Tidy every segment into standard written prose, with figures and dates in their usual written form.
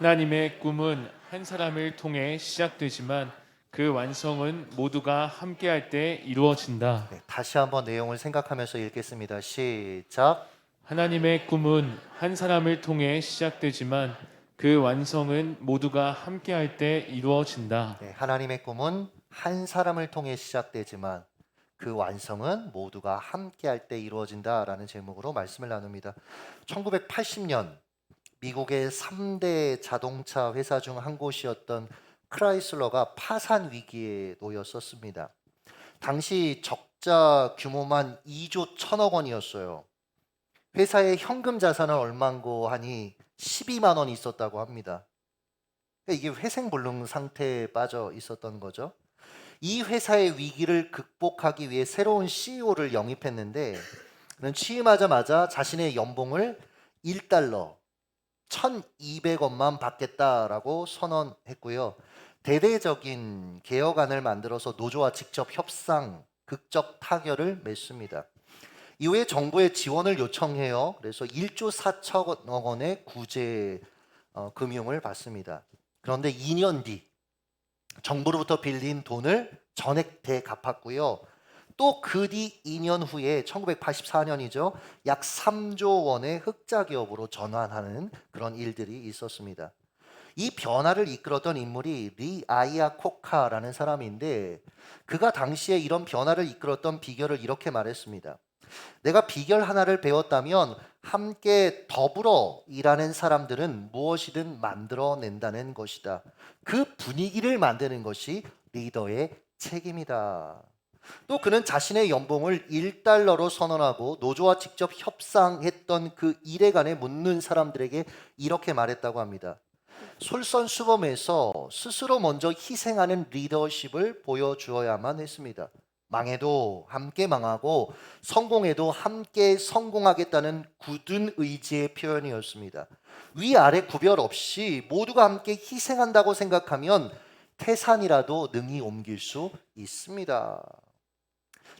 하나님의 꿈은 한 사람을 통해 시작되지만 그 완성은 모두가 함께할 때 이루어진다. 네, 다시 한번 내용을 생각하면서 읽겠습니다. 시작. 하나님의 꿈은 한 사람을 통해 시작되지만 그 완성은 모두가 함께할 때 이루어진다. 네, 하나님의 꿈은 한 사람을 통해 시작되지만 그 완성은 모두가 함께할 때 이루어진다라는 제목으로 말씀을 나눕니다. 1980년 미국의 3대 자동차 회사 중 한 곳이었던 크라이슬러가 파산 위기에 놓였었습니다. 당시 적자 규모만 2조 1천억 원이었어요. 회사의 현금 자산은 얼마인고 하니 12만 원이 있었다고 합니다. 이게 회생불능 상태에 빠져 있었던 거죠. 이 회사의 위기를 극복하기 위해 새로운 CEO를 영입했는데 그는 취임하자마자 자신의 연봉을 1달러, 1,200원만 받겠다라고 선언했고요. 대대적인 개혁안을 만들어서 노조와 직접 협상, 극적 타결을 맺습니다. 이후에 정부의 지원을 요청해요. 그래서 1조 4천억 원의 구제 금융을 받습니다. 그런데 2년 뒤 정부로부터 빌린 돈을 전액 대갚았고요. 또 그 뒤 2년 후에 1984년이죠. 약 3조 원의 흑자 기업으로 전환하는 그런 일들이 있었습니다. 이 변화를 이끌었던 인물이 리 아이아코카라는 사람인데 그가 당시에 이런 변화를 이끌었던 비결을 이렇게 말했습니다. 내가 비결 하나를 배웠다면 함께 더불어 일하는 사람들은 무엇이든 만들어낸다는 것이다. 그 분위기를 만드는 것이 리더의 책임이다. 또 그는 자신의 연봉을 1달러로 선언하고 노조와 직접 협상했던 그 일에 관해 묻는 사람들에게 이렇게 말했다고 합니다. 솔선수범해서 스스로 먼저 희생하는 리더십을 보여주어야만 했습니다. 망해도 함께 망하고 성공해도 함께 성공하겠다는 굳은 의지의 표현이었습니다. 위아래 구별 없이 모두가 함께 희생한다고 생각하면 태산이라도 능히 옮길 수 있습니다.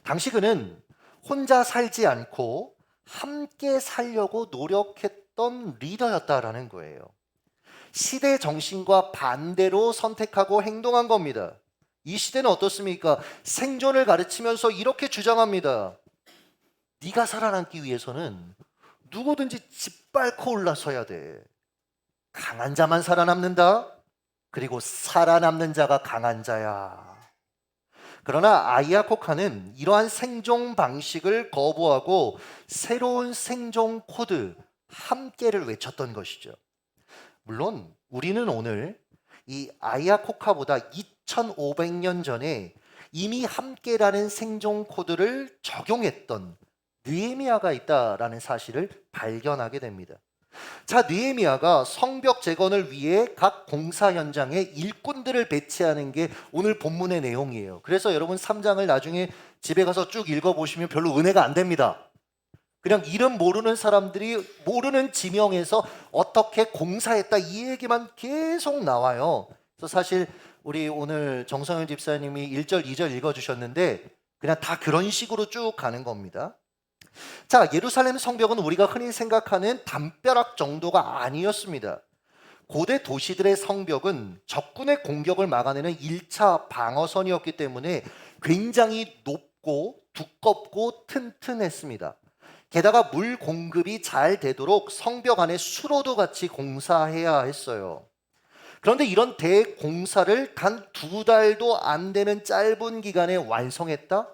당시 그는 혼자 살지 않고 함께 살려고 노력했던 리더였다라는 거예요. 시대 정신과 반대로 선택하고 행동한 겁니다. 이 시대는 어떻습니까? 생존을 가르치면서 이렇게 주장합니다. 네가 살아남기 위해서는 누구든지 짓밟고 올라서야 돼. 강한 자만 살아남는다. 그리고 살아남는 자가 강한 자야. 그러나 아이아코카는 이러한 생존 방식을 거부하고 새로운 생존 코드, 함께를 외쳤던 것이죠. 물론 우리는 오늘 이 아이아코카보다 2500년 전에 이미 함께라는 생존 코드를 적용했던 느헤미야가 있다라는 사실을 발견하게 됩니다. 자, 느헤미야가 성벽 재건을 위해 각 공사 현장에 일꾼들을 배치하는 게 오늘 본문의 내용이에요. 그래서 여러분 3장을 나중에 집에 가서 쭉 읽어보시면 별로 은혜가 안 됩니다. 그냥 이름 모르는 사람들이 모르는 지명에서 어떻게 공사했다 이 얘기만 계속 나와요. 그래서 사실 우리 오늘 정성현 집사님이 1절, 2절 읽어주셨는데 그냥 다 그런 식으로 쭉 가는 겁니다. 자, 예루살렘 성벽은 우리가 흔히 생각하는 담벼락 정도가 아니었습니다. 고대 도시들의 성벽은 적군의 공격을 막아내는 1차 방어선이었기 때문에 굉장히 높고 두껍고 튼튼했습니다. 게다가 물 공급이 잘 되도록 성벽 안에 수로도 같이 공사해야 했어요. 그런데 이런 대공사를 단 2달도 안 되는 짧은 기간에 완성했다?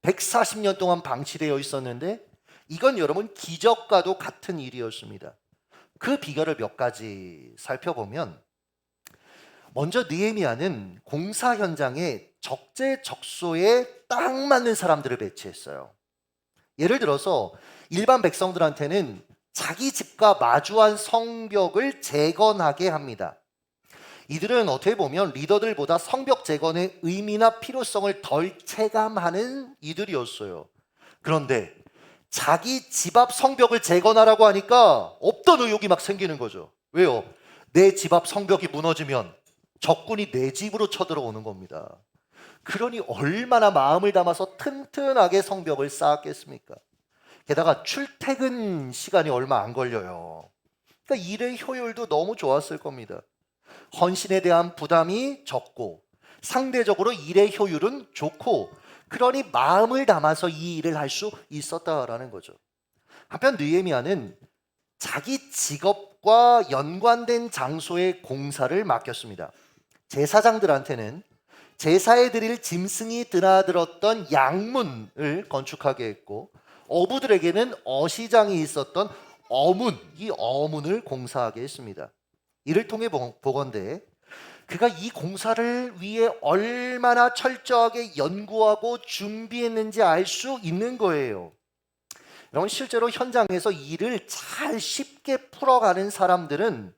140년 동안 방치되어 있었는데 이건 여러분 기적과도 같은 일이었습니다. 그 비결을 몇 가지 살펴보면 먼저 느헤미야는 공사 현장에 적재적소에 딱 맞는 사람들을 배치했어요. 예를 들어서 일반 백성들한테는 자기 집과 마주한 성벽을 재건하게 합니다. 이들은 어떻게 보면 리더들보다 성벽 재건의 의미나 필요성을 덜 체감하는 이들이었어요. 그런데 자기 집 앞 성벽을 재건하라고 하니까 없던 의욕이 막 생기는 거죠. 왜요? 내 집 앞 성벽이 무너지면 적군이 내 집으로 쳐들어오는 겁니다. 그러니 얼마나 마음을 담아서 튼튼하게 성벽을 쌓았겠습니까? 게다가 출퇴근 시간이 얼마 안 걸려요. 그러니까 일의 효율도 너무 좋았을 겁니다. 헌신에 대한 부담이 적고 상대적으로 일의 효율은 좋고, 그러니 마음을 담아서 이 일을 할 수 있었다라는 거죠. 한편 느헤미야는 자기 직업과 연관된 장소에 공사를 맡겼습니다. 제사장들한테는 제사에 드릴 짐승이 드나들었던 양문을 건축하게 했고, 어부들에게는 어시장이 있었던 어문, 이 어문을 공사하게 했습니다. 이를 통해 보건대 그가 이 공사를 위해 얼마나 철저하게 연구하고 준비했는지 알 수 있는 거예요. 여러분, 실제로 현장에서 일을 잘 쉽게 풀어가는 사람들은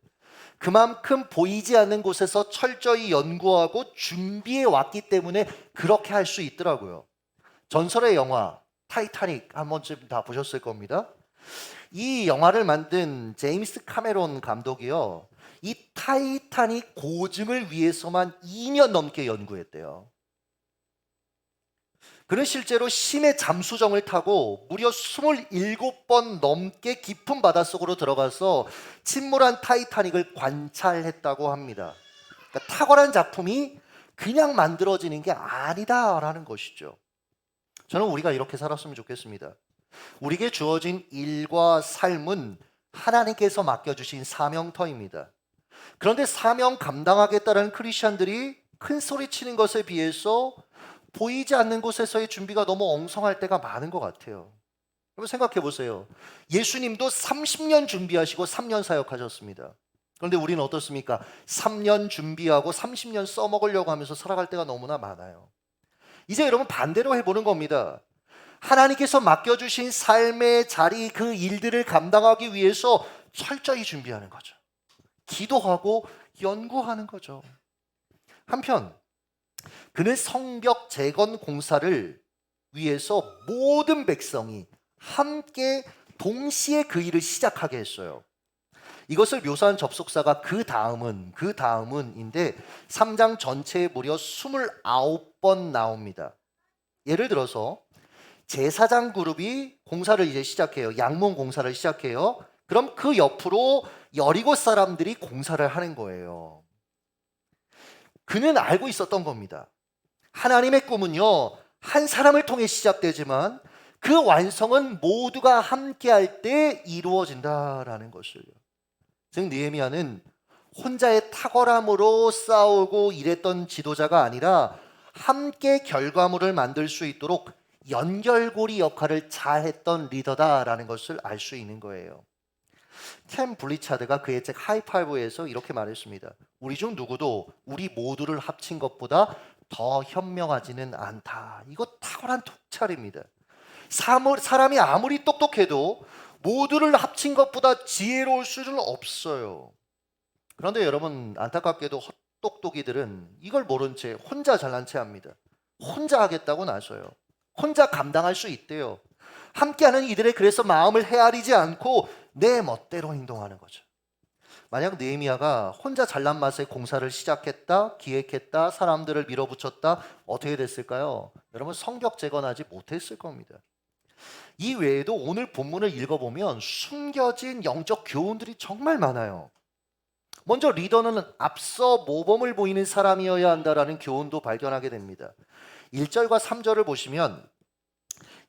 그만큼 보이지 않는 곳에서 철저히 연구하고 준비해 왔기 때문에 그렇게 할 수 있더라고요. 전설의 영화 타이타닉 한 번쯤 다 보셨을 겁니다. 이 영화를 만든 제임스 카메론 감독이요, 이 타이타닉 고증을 위해서만 2년 넘게 연구했대요. 그는 실제로 심해 잠수정을 타고 무려 27번 넘게 깊은 바닷속으로 들어가서 침몰한 타이타닉을 관찰했다고 합니다. 그러니까 탁월한 작품이 그냥 만들어지는 게 아니다라는 것이죠. 저는 우리가 이렇게 살았으면 좋겠습니다. 우리에게 주어진 일과 삶은 하나님께서 맡겨주신 사명터입니다. 그런데 사명 감당하겠다는 크리스천들이 큰 소리 치는 것에 비해서 보이지 않는 곳에서의 준비가 너무 엉성할 때가 많은 것 같아요. 여러분 생각해 보세요. 예수님도 30년 준비하시고 3년 사역하셨습니다. 그런데 우리는 어떻습니까? 3년 준비하고 30년 써먹으려고 하면서 살아갈 때가 너무나 많아요. 이제 여러분 반대로 해보는 겁니다. 하나님께서 맡겨주신 삶의 자리, 그 일들을 감당하기 위해서 철저히 준비하는 거죠. 기도하고 연구하는 거죠. 한편 그는 성벽 재건 공사를 위해서 모든 백성이 함께 동시에 그 일을 시작하게 했어요. 이것을 묘사한 접속사가 그 다음은인데 3장 전체에 무려 29번 나옵니다. 예를 들어서 제사장 그룹이 공사를 이제 시작해요. 양문 공사를 시작해요. 그럼 그 옆으로 여리고 사람들이 공사를 하는 거예요. 그는 알고 있었던 겁니다. 하나님의 꿈은요, 한 사람을 통해 시작되지만 그 완성은 모두가 함께할 때 이루어진다라는 것을요. 즉 느헤미야는 혼자의 탁월함으로 싸우고 일했던 지도자가 아니라 함께 결과물을 만들 수 있도록 연결고리 역할을 잘했던 리더다라는 것을 알 수 있는 거예요. 켄 블리차드가 그의 책 하이파이브에서 이렇게 말했습니다. 우리 중 누구도 우리 모두를 합친 것보다 더 현명하지는 않다. 이거 탁월한 통찰입니다. 사람이 아무리 똑똑해도 모두를 합친 것보다 지혜로울 수는 없어요. 그런데 여러분 안타깝게도 헛똑똑이들은 이걸 모른 채 혼자 잘난 체 합니다. 혼자 하겠다고 나서요. 혼자 감당할 수 있대요. 함께하는 이들의 그래서 마음을 헤아리지 않고 내 멋대로 행동하는 거죠. 만약 느헤미야가 혼자 잘난 맛에 공사를 시작했다, 기획했다, 사람들을 밀어붙였다, 어떻게 됐을까요? 여러분 성벽 재건하지 못했을 겁니다. 이 외에도 오늘 본문을 읽어보면 숨겨진 영적 교훈들이 정말 많아요. 먼저 리더는 앞서 모범을 보이는 사람이어야 한다라는 교훈도 발견하게 됩니다. 1절과 3절을 보시면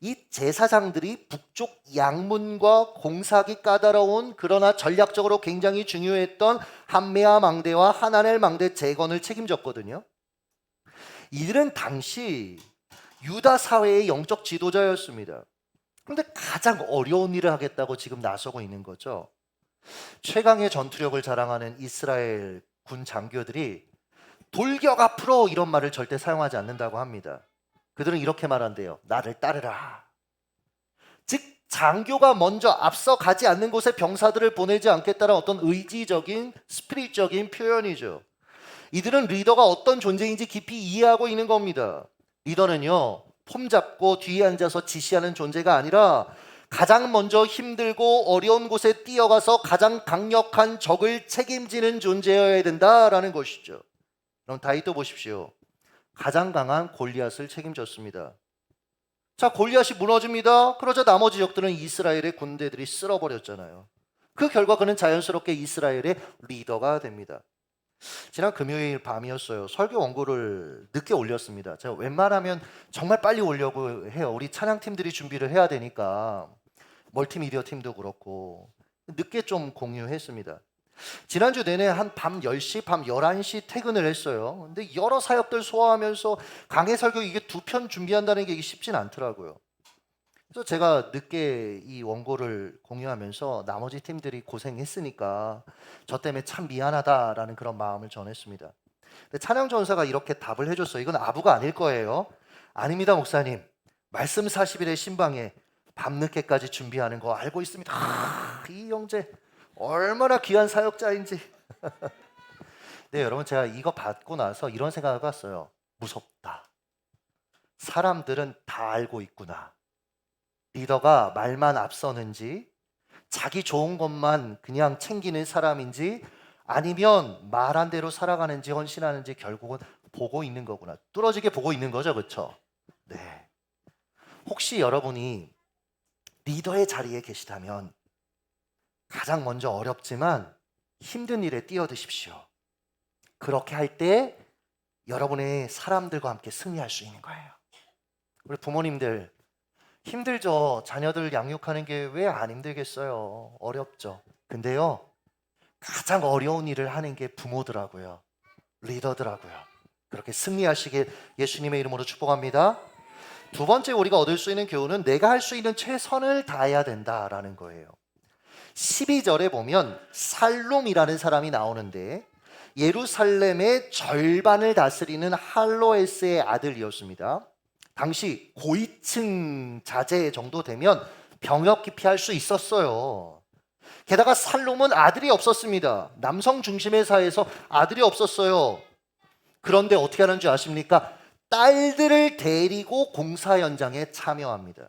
이 제사장들이 북쪽 양문과 공사하기 까다로운 그러나 전략적으로 굉장히 중요했던 한메아 망대와 하나넬 망대 재건을 책임졌거든요. 이들은 당시 유다 사회의 영적 지도자였습니다. 그런데 가장 어려운 일을 하겠다고 지금 나서고 있는 거죠. 최강의 전투력을 자랑하는 이스라엘 군 장교들이 돌격 앞으로 이런 말을 절대 사용하지 않는다고 합니다. 그들은 이렇게 말한대요. 나를 따르라. 즉 장교가 먼저 앞서 가지 않는 곳에 병사들을 보내지 않겠다는 어떤 의지적인 스피릿적인 표현이죠. 이들은 리더가 어떤 존재인지 깊이 이해하고 있는 겁니다. 리더는요, 폼 잡고 뒤에 앉아서 지시하는 존재가 아니라 가장 먼저 힘들고 어려운 곳에 뛰어가서 가장 강력한 적을 책임지는 존재여야 된다라는 것이죠. 그럼 다윗도 보십시오. 가장 강한 골리앗을 책임졌습니다. 자, 골리앗이 무너집니다. 그러자 나머지 적들은 이스라엘의 군대들이 쓸어버렸잖아요. 그 결과 그는 자연스럽게 이스라엘의 리더가 됩니다. 지난 금요일 밤이었어요. 설교 원고를 늦게 올렸습니다. 제가 웬만하면 정말 빨리 오려고 해요. 우리 찬양팀들이 준비를 해야 되니까 멀티미디어 팀도 그렇고 늦게 좀 공유했습니다. 지난주 내내 한 밤 10시, 밤 11시 퇴근을 했어요. 근데 여러 사역들 소화하면서 강해 설교 이게 2편 준비한다는 게 쉽진 않더라고요. 그래서 제가 늦게 이 원고를 공유하면서 나머지 팀들이 고생했으니까 저 때문에 참 미안하다라는 그런 마음을 전했습니다. 근데 찬양 전사가 이렇게 답을 해줬어요. 이건 아부가 아닐 거예요. 아닙니다, 목사님. 말씀 40일의 신방에 밤늦게까지 준비하는 거 알고 있습니다. 이 형제 얼마나 귀한 사역자인지. 네, 여러분 제가 이거 받고 나서 이런 생각을 해봤어요. 무섭다. 사람들은 다 알고 있구나. 리더가 말만 앞서는지 자기 좋은 것만 그냥 챙기는 사람인지 아니면 말한 대로 살아가는지 헌신하는지 결국은 보고 있는 거구나. 뚫어지게 보고 있는 거죠, 그렇죠? 네. 혹시 여러분이 리더의 자리에 계시다면 가장 먼저 어렵지만 힘든 일에 뛰어드십시오. 그렇게 할 때 여러분의 사람들과 함께 승리할 수 있는 거예요. 우리 부모님들 힘들죠. 자녀들 양육하는 게 왜 안 힘들겠어요. 어렵죠. 근데요, 가장 어려운 일을 하는 게 부모더라고요. 리더더라고요. 그렇게 승리하시길 예수님의 이름으로 축복합니다. 두 번째 우리가 얻을 수 있는 교훈은 내가 할 수 있는 최선을 다해야 된다라는 거예요. 12절에 보면 살롬이라는 사람이 나오는데 예루살렘의 절반을 다스리는 할로에스의 아들이었습니다. 당시 고위층 자제 정도 되면 병역 기피할 수 있었어요. 게다가 살롬은 아들이 없었습니다. 남성 중심의 사회에서 아들이 없었어요. 그런데 어떻게 하는 줄 아십니까? 딸들을 데리고 공사 현장에 참여합니다.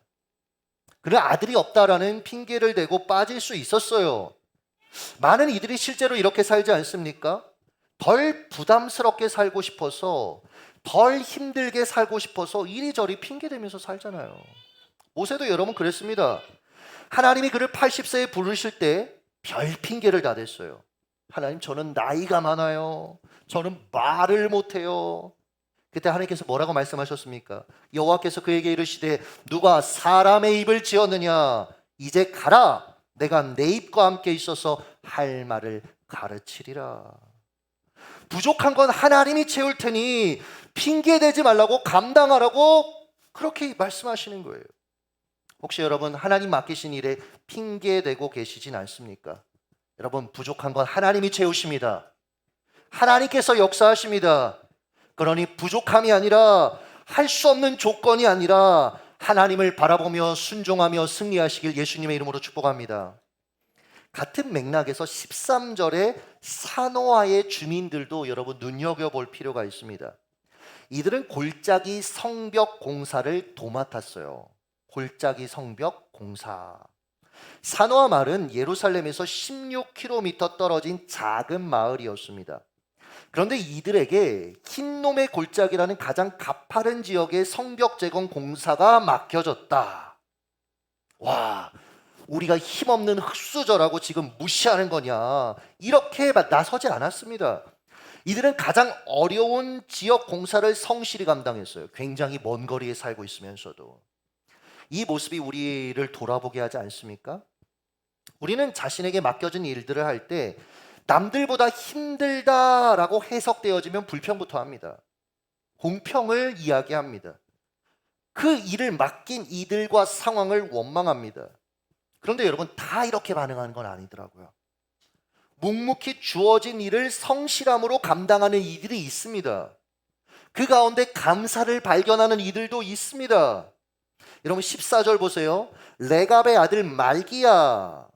그는 아들이 없다라는 핑계를 대고 빠질 수 있었어요. 많은 이들이 실제로 이렇게 살지 않습니까? 덜 부담스럽게 살고 싶어서, 덜 힘들게 살고 싶어서 이리저리 핑계대면서 살잖아요. 모세도 여러분 그랬습니다. 하나님이 그를 80세에 부르실 때 별 핑계를 다 댔어요. 하나님, 저는 나이가 많아요. 저는 말을 못해요. 그때 하나님께서 뭐라고 말씀하셨습니까? 여호와께서 그에게 이르시되 누가 사람의 입을 지었느냐? 이제 가라. 내가 내 입과 함께 있어서 할 말을 가르치리라. 부족한 건 하나님이 채울 테니 핑계대지 말라고, 감당하라고 그렇게 말씀하시는 거예요. 혹시 여러분 하나님 맡기신 일에 핑계대고 계시진 않습니까? 여러분 부족한 건 하나님이 채우십니다. 하나님께서 역사하십니다. 그러니 부족함이 아니라, 할 수 없는 조건이 아니라 하나님을 바라보며 순종하며 승리하시길 예수님의 이름으로 축복합니다. 같은 맥락에서 13절에 사노아의 주민들도 여러분 눈여겨볼 필요가 있습니다. 이들은 골짜기 성벽 공사를 도맡았어요. 골짜기 성벽 공사. 사노아 마을은 예루살렘에서 16km 떨어진 작은 마을이었습니다. 그런데 이들에게 흰놈의 골짜기라는 가장 가파른 지역의 성벽 재건 공사가 맡겨졌다. 와, 우리가 힘없는 흙수저라고 지금 무시하는 거냐, 이렇게 나서지 않았습니다. 이들은 가장 어려운 지역 공사를 성실히 감당했어요. 굉장히 먼 거리에 살고 있으면서도. 이 모습이 우리를 돌아보게 하지 않습니까? 우리는 자신에게 맡겨진 일들을 할 때 남들보다 힘들다라고 해석되어지면 불평부터 합니다. 공평을 이야기합니다. 그 일을 맡긴 이들과 상황을 원망합니다. 그런데 여러분 다 이렇게 반응하는 건 아니더라고요. 묵묵히 주어진 일을 성실함으로 감당하는 이들이 있습니다. 그 가운데 감사를 발견하는 이들도 있습니다. 여러분 14절 보세요. 레갑의 아들 말기야,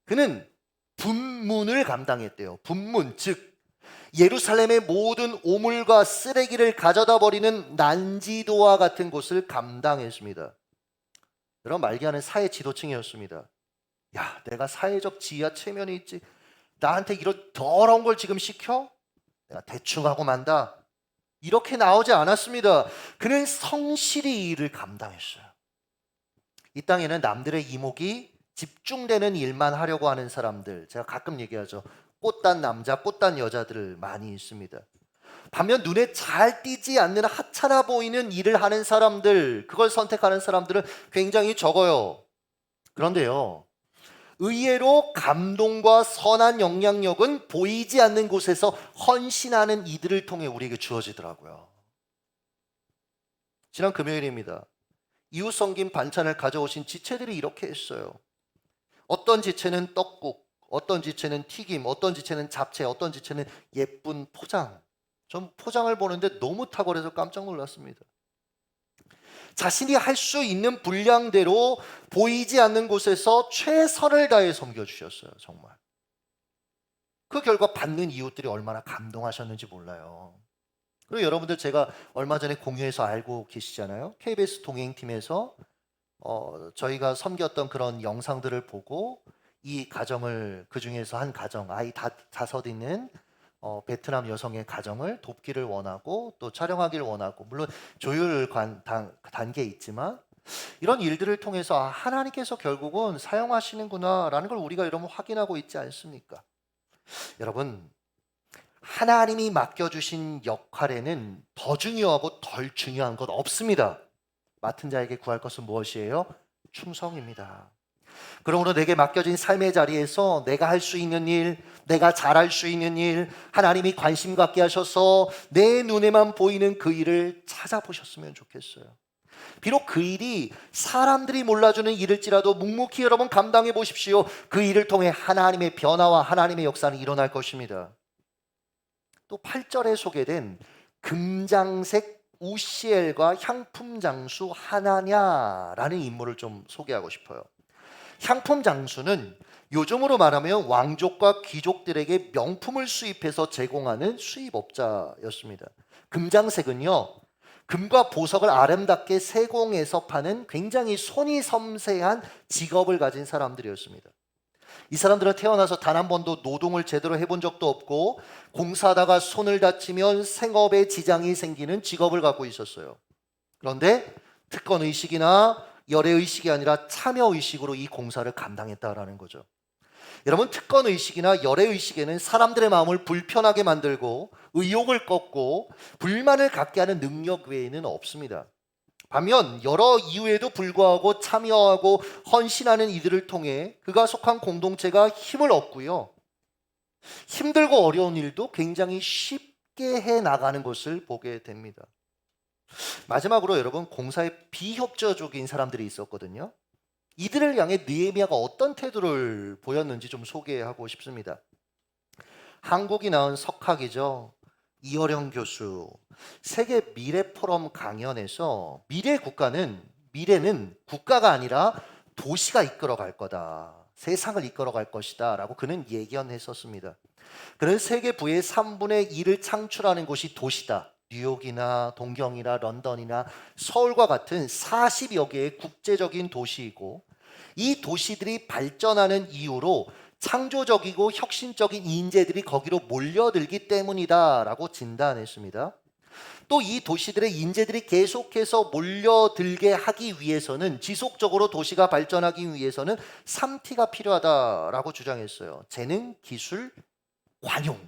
그는 분문을 감당했대요. 분문, 즉 예루살렘의 모든 오물과 쓰레기를 가져다 버리는 난지도와 같은 곳을 감당했습니다. 여러분 말기야는 사회 지도층이었습니다. 야, 내가 사회적 지위와 체면이 있지, 나한테 이런 더러운 걸 지금 시켜? 내가 대충 하고 만다. 이렇게 나오지 않았습니다. 그는 성실히 이 일을 감당했어요. 이 땅에는 남들의 이목이 집중되는 일만 하려고 하는 사람들, 제가 가끔 얘기하죠. 꽃단 남자, 꽃단 여자들 많이 있습니다. 반면 눈에 잘 띄지 않는 하찮아 보이는 일을 하는 사람들, 그걸 선택하는 사람들은 굉장히 적어요. 그런데요, 의외로 감동과 선한 영향력은 보이지 않는 곳에서 헌신하는 이들을 통해 우리에게 주어지더라고요. 지난 금요일입니다. 이웃 섬김 반찬을 가져오신 지체들이 이렇게 했어요. 어떤 지체는 떡국, 어떤 지체는 튀김, 어떤 지체는 잡채, 어떤 지체는 예쁜 포장. 전 포장을 보는데 너무 탁월해서 깜짝 놀랐습니다. 자신이 할 수 있는 분량대로 보이지 않는 곳에서 최선을 다해 섬겨주셨어요. 정말. 그 결과 받는 이웃들이 얼마나 감동하셨는지 몰라요. 그리고 여러분들, 제가 얼마 전에 공유해서 알고 계시잖아요. KBS 동행팀에서 저희가 섬겼던 그런 영상들을 보고 이 가정을, 그 중에서 한 가정, 아이 다섯 있는 베트남 여성의 가정을 돕기를 원하고 또 촬영하기를 원하고, 물론 조율 단계에 있지만 이런 일들을 통해서 하나님께서 결국은 사용하시는구나라는 걸 우리가 여러분 확인하고 있지 않습니까? 여러분, 하나님이 맡겨주신 역할에는 더 중요하고 덜 중요한 것 없습니다. 맡은 자에게 구할 것은 무엇이에요? 충성입니다. 그러므로 내게 맡겨진 삶의 자리에서 내가 할 수 있는 일, 내가 잘할 수 있는 일, 하나님이 관심 갖게 하셔서 내 눈에만 보이는 그 일을 찾아보셨으면 좋겠어요. 비록 그 일이 사람들이 몰라주는 일일지라도 묵묵히 여러분 감당해 보십시오. 그 일을 통해 하나님의 변화와 하나님의 역사는 일어날 것입니다. 또 8절에 소개된 금장색 우시엘과 향품 장수 하나냐라는 인물을 좀 소개하고 싶어요. 향품 장수는 요즘으로 말하면 왕족과 귀족들에게 명품을 수입해서 제공하는 수입업자였습니다. 금장색은요, 금과 보석을 아름답게 세공해서 파는 굉장히 손이 섬세한 직업을 가진 사람들이었습니다. 이 사람들은 태어나서 단 한 번도 노동을 제대로 해본 적도 없고 공사하다가 손을 다치면 생업에 지장이 생기는 직업을 갖고 있었어요. 그런데 특권의식이나 열애의식이 아니라 참여의식으로 이 공사를 감당했다라는 거죠. 여러분, 특권의식이나 열애의식에는 사람들의 마음을 불편하게 만들고 의욕을 꺾고 불만을 갖게 하는 능력 외에는 없습니다. 반면 여러 이유에도 불구하고 참여하고 헌신하는 이들을 통해 그가 속한 공동체가 힘을 얻고요, 힘들고 어려운 일도 굉장히 쉽게 해나가는 것을 보게 됩니다. 마지막으로 여러분, 공사에 비협조적인 사람들이 있었거든요. 이들을 향해 느헤미야가 어떤 태도를 보였는지 좀 소개하고 싶습니다. 한국이 낳은 석학이죠. 이어령 교수, 세계 미래 포럼 강연에서 미래는 국가가 아니라 도시가 이끌어갈 거다. 세상을 이끌어갈 것이다 라고 그는 예견했었습니다. 그는 세계 부의 3분의 1을 창출하는 곳이 도시다. 뉴욕이나 동경이나 런던이나 서울과 같은 40여 개의 국제적인 도시이고, 이 도시들이 발전하는 이유로 창조적이고 혁신적인 인재들이 거기로 몰려들기 때문이다 라고 진단했습니다. 또 이 도시들의 인재들이 계속해서 몰려들게 하기 위해서는, 지속적으로 도시가 발전하기 위해서는 3T가 필요하다라고 주장했어요. 재능, 기술, 관용.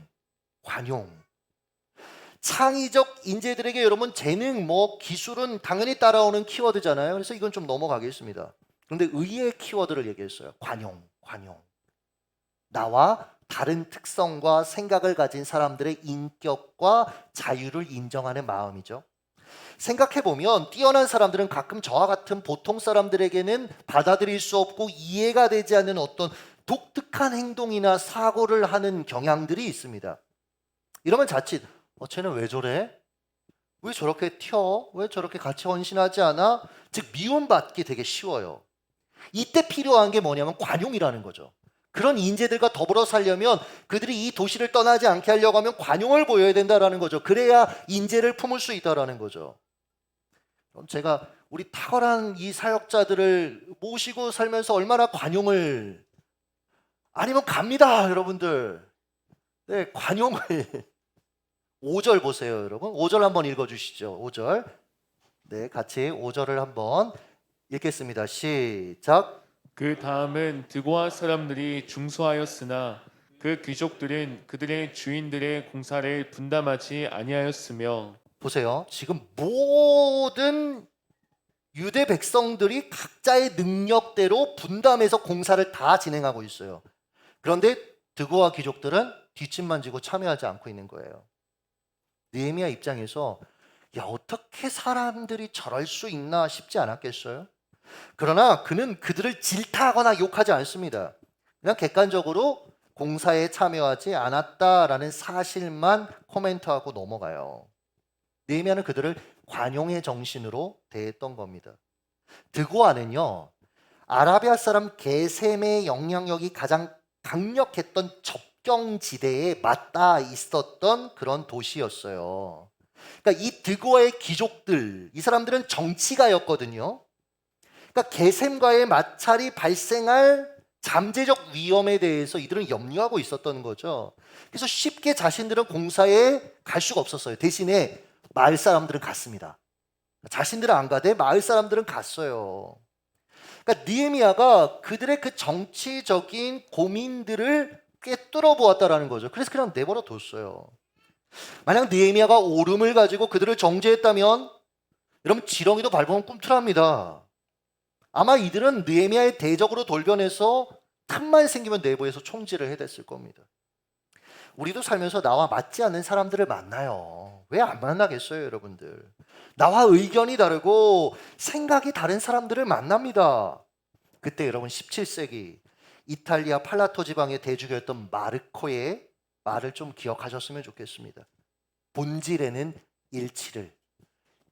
창의적 인재들에게 여러분, 재능, 기술은 당연히 따라오는 키워드잖아요. 그래서 이건 좀 넘어가겠습니다. 그런데 의의 키워드를 얘기했어요. 관용. 나와 다른 특성과 생각을 가진 사람들의 인격과 자유를 인정하는 마음이죠. 생각해보면 뛰어난 사람들은 가끔 저와 같은 보통 사람들에게는 받아들일 수 없고 이해가 되지 않는 어떤 독특한 행동이나 사고를 하는 경향들이 있습니다. 이러면 자칫 쟤는 왜 저래? 왜 저렇게 튀어? 왜 저렇게 같이 헌신하지 않아? 즉 미움받기 되게 쉬워요. 이때 필요한 게 뭐냐면 관용이라는 거죠. 그런 인재들과 더불어 살려면 그들이 이 도시를 떠나지 않게 하려고 하면 관용을 보여야 된다라는 거죠. 그래야 인재를 품을 수 있다라는 거죠. 그럼 제가 우리 탁월한 이 사역자들을 모시고 살면서 얼마나 관용을, 아니면 갑니다 여러분들. 네, 관용을 5절 보세요 여러분. 5절 한번 읽어주시죠. 5절. 네, 같이 5절을 한번 읽겠습니다. 시작. 그 다음은 드고아 사람들이 중소하였으나 그 귀족들은 그들의 주인들의 공사를 분담하지 아니하였으며 보세요. 지금 모든 유대 백성들이 각자의 능력대로 분담해서 공사를 다 진행하고 있어요. 그런데 드고아 귀족들은 뒷짐만 지고 참여하지 않고 있는 거예요. 느헤미야 입장에서 야, 어떻게 사람들이 저럴 수 있나 싶지 않았겠어요? 그러나 그는 그들을 질타하거나 욕하지 않습니다. 그냥 객관적으로 공사에 참여하지 않았다라는 사실만 코멘트하고 넘어가요. 느헤미야는 그들을 관용의 정신으로 대했던 겁니다. 드고아는요, 아라비아 사람 게셈의 영향력이 가장 강력했던 접경지대에 맞닿아 있었던 그런 도시였어요. 그러니까 이 드고아의 귀족들, 이 사람들은 정치가였거든요. 그러니까 게셈과의 마찰이 발생할 잠재적 위험에 대해서 이들은 염려하고 있었던 거죠. 그래서 쉽게 자신들은 공사에 갈 수가 없었어요. 대신에 마을 사람들은 갔습니다. 자신들은 안 가되 마을 사람들은 갔어요. 그러니까 느헤미야가 그들의 그 정치적인 고민들을 꿰뚫어 보았다라는 거죠. 그래서 그냥 내버려 뒀어요. 만약 느헤미야가 오름을 가지고 그들을 정죄했다면 여러분 지렁이도 밟으면 꿈틀합니다. 아마 이들은 느헤미야의 대적으로 돌변해서 틈만 생기면 내부에서 총질을 해댔을 겁니다. 우리도 살면서 나와 맞지 않는 사람들을 만나요. 왜 안 만나겠어요, 여러분들? 나와 의견이 다르고 생각이 다른 사람들을 만납니다. 그때 여러분 17세기 이탈리아 팔라토 지방의 대주교였던 마르코의 말을 좀 기억하셨으면 좋겠습니다. 본질에는 일치를,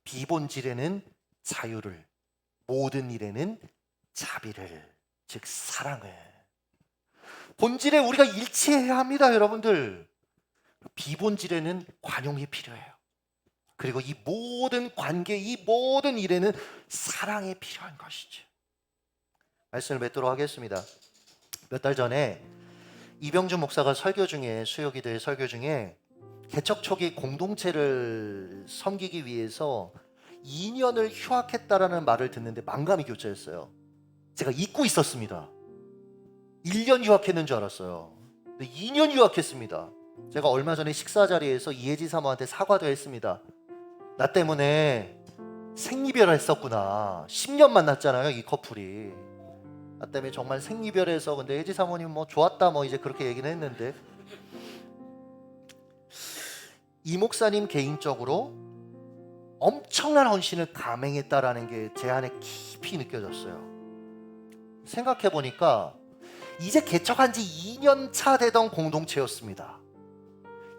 비본질에는 자유를, 모든 일에는 자비를, 즉 사랑을. 본질에 우리가 일치해야 합니다, 여러분들. 비본질에는 관용이 필요해요. 그리고 이 모든 관계, 이 모든 일에는 사랑이 필요한 것이죠. 말씀을 맺도록 하겠습니다. 몇 달 전에 이병준 목사가 설교 중에, 수요기도의 설교 중에 개척 초기 공동체를 섬기기 위해서 2년을 휴학했다라는 말을 듣는데 만감이 교차했어요. 제가 잊고 있었습니다. 1년 휴학했는 줄 알았어요. 근데 2년 휴학했습니다. 제가 얼마 전에 식사 자리에서 이혜지 사모한테 사과도 했습니다. 나 때문에 생이별을 했었구나. 10년 만났잖아요, 이 커플이. 나 때문에 정말 생이별해서. 근데 혜지 사모님 뭐 좋았다 뭐 이제 그렇게 얘기는 했는데, 이 목사님 개인적으로 엄청난 헌신을 감행했다라는 게 제 안에 깊이 느껴졌어요. 생각해 보니까 이제 개척한 지 2년 차 되던 공동체였습니다.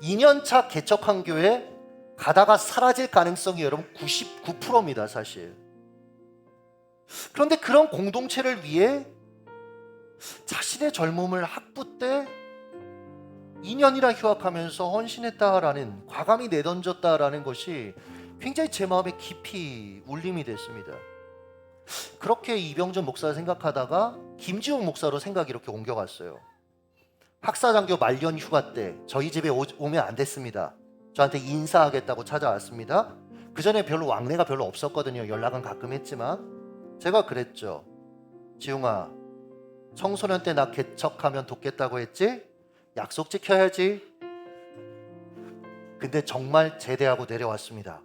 2년 차 개척한 교회 가다가 사라질 가능성이 여러분 99%입니다, 사실. 그런데 그런 공동체를 위해 자신의 젊음을 학부 때 2년이나 휴학하면서 헌신했다라는, 과감히 내던졌다라는 것이 굉장히 제 마음에 깊이 울림이 됐습니다. 그렇게 이병준 목사 생각하다가 김지웅 목사로 생각이 이렇게 옮겨갔어요. 학사장교 말년 휴가 때 저희 집에 오면 안 됐습니다. 저한테 인사하겠다고 찾아왔습니다. 그 전에 별로 왕래가 별로 없었거든요. 연락은 가끔 했지만 제가 그랬죠. 지웅아, 청소년 때 나 개척하면 돕겠다고 했지? 약속 지켜야지. 근데 정말 제대하고 내려왔습니다.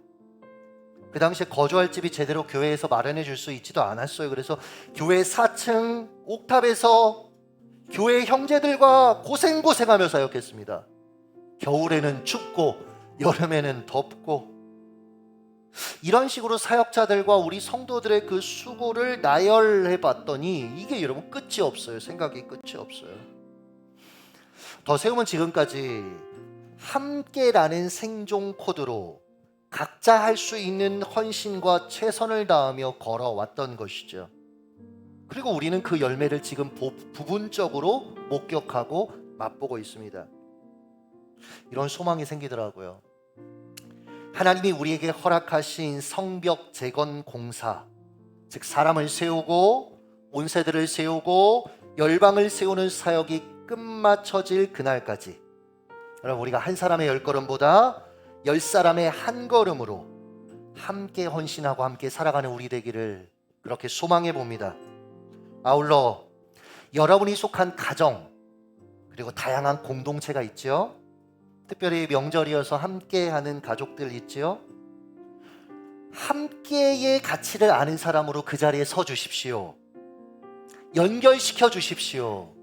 그 당시에 거주할 집이 제대로 교회에서 마련해 줄 수 있지도 않았어요. 그래서 교회 4층 옥탑에서 교회 형제들과 고생하며 사역했습니다. 겨울에는 춥고 여름에는 덥고, 이런 식으로 사역자들과 우리 성도들의 그 수고를 나열해 봤더니 이게 여러분 끝이 없어요. 생각이 끝이 없어요. 더 세우면 지금까지 함께라는 생존 코드로 각자 할 수 있는 헌신과 최선을 다하며 걸어왔던 것이죠. 그리고 우리는 그 열매를 지금 부분적으로 목격하고 맛보고 있습니다. 이런 소망이 생기더라고요. 하나님이 우리에게 허락하신 성벽 재건 공사, 즉 사람을 세우고 온 세대를 세우고 열방을 세우는 사역이 끝마쳐질 그날까지, 여러분, 우리가 한 사람의 10걸음보다 10사람의 한 걸음으로 함께 헌신하고 함께 살아가는 우리 되기를 그렇게 소망해 봅니다. 아울러 여러분이 속한 가정, 그리고 다양한 공동체가 있죠. 특별히 명절이어서 함께하는 가족들 있죠. 함께의 가치를 아는 사람으로 그 자리에 서 주십시오. 연결시켜 주십시오.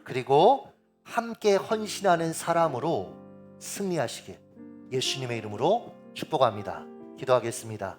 그리고 함께 헌신하는 사람으로 승리하시길 예수님의 이름으로 축복합니다. 기도하겠습니다.